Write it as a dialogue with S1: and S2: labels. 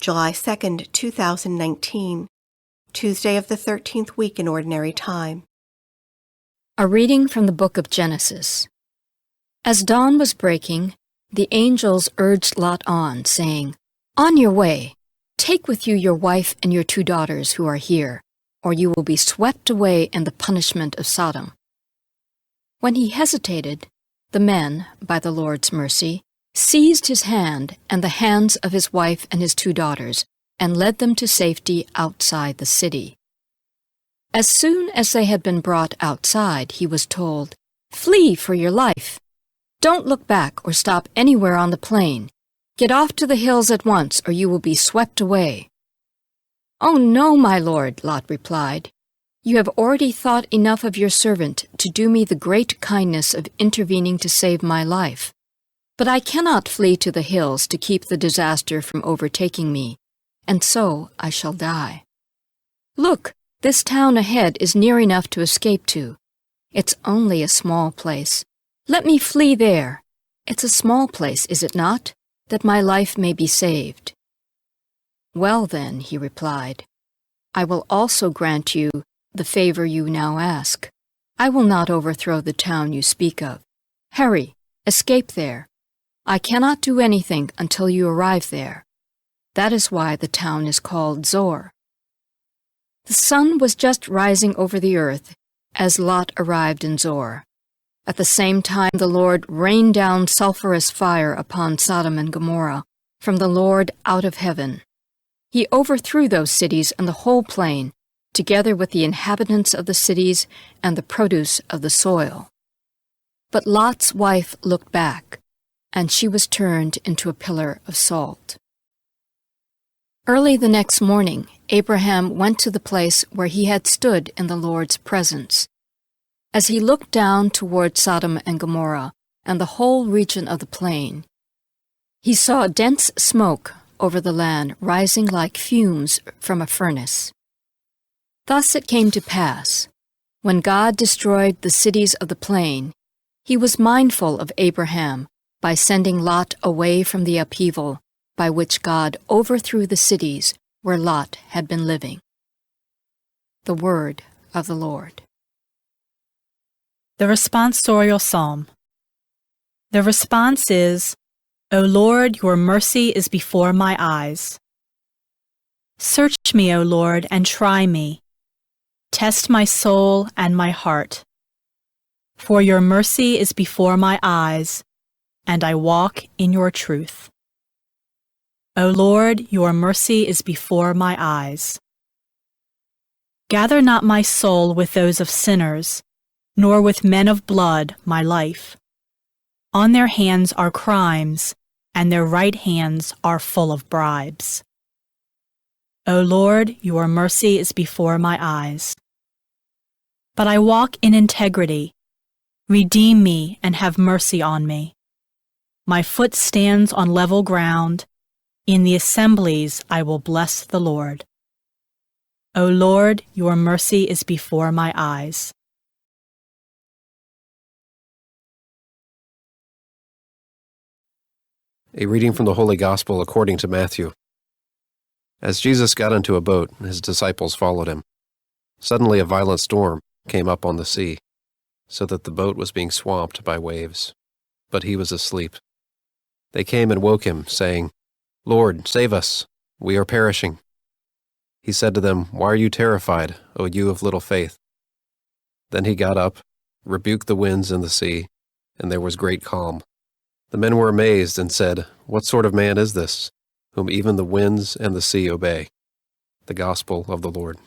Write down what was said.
S1: July 2nd, 2019, Tuesday of the 13th week in Ordinary Time.
S2: A reading from the book of Genesis. As dawn was breaking, the angels urged Lot on, saying, "On your way, take with you your wife and your 2 daughters who are here, or you will be swept away in the punishment of Sodom." When he hesitated, the men, by the Lord's mercy, seized his hand and the hands of his wife and his 2 daughters, and led them to safety outside the city. As soon as they had been brought outside, he was told, "Flee for your life. Don't look back or stop anywhere on the plain. Get off to the hills at once, or you will be swept away." "Oh, no, my lord," Lot replied. "You have already thought enough of your servant to do me the great kindness of intervening to save my life. But I cannot flee to the hills to keep the disaster from overtaking me, and so I shall die. Look, this town ahead is near enough to escape to. It's only a small place. Let me flee there. It's a small place, is it not, that my life may be saved?" "Well then," he replied, "I will also grant you the favor you now ask. I will not overthrow the town you speak of. Hurry, escape there. I cannot do anything until you arrive there. That is why the town is called Zor." The sun was just rising over the earth as Lot arrived in Zor. At the same time the Lord rained down sulphurous fire upon Sodom and Gomorrah from the Lord out of heaven. He overthrew those cities and the whole plain, together with the inhabitants of the cities and the produce of the soil. But Lot's wife looked back, and she was turned into a pillar of salt. Early the next morning, Abraham went to the place where he had stood in the Lord's presence. As he looked down toward Sodom and Gomorrah and the whole region of the plain, he saw dense smoke over the land rising like fumes from a furnace. Thus it came to pass, when God destroyed the cities of the plain, he was mindful of Abraham by sending Lot away from the upheaval by which God overthrew the cities where Lot had been living. The word of the Lord.
S3: The responsorial psalm. The response is, "O Lord, your mercy is before my eyes." Search me, O Lord, and try me. Test my soul and my heart. For your mercy is before my eyes, and I walk in your truth. O Lord, your mercy is before my eyes. Gather not my soul with those of sinners, nor with men of blood my life. On their hands are crimes, and their right hands are full of bribes. O Lord, your mercy is before my eyes. But I walk in integrity. Redeem me and have mercy on me. My foot stands on level ground. In the assemblies I will bless the Lord. O Lord, your mercy is before my eyes.
S4: A reading from the Holy Gospel according to Matthew. As Jesus got into a boat, his disciples followed him. Suddenly a violent storm came up on the sea, so that the boat was being swamped by waves. But he was asleep. They came and woke him, saying, "Lord, save us! We are perishing." He said to them, "Why are you terrified, O you of little faith?" Then he got up, rebuked the winds and the sea, and there was great calm. The men were amazed and said, "What sort of man is this, whom even the winds and the sea obey?" The Gospel of the Lord.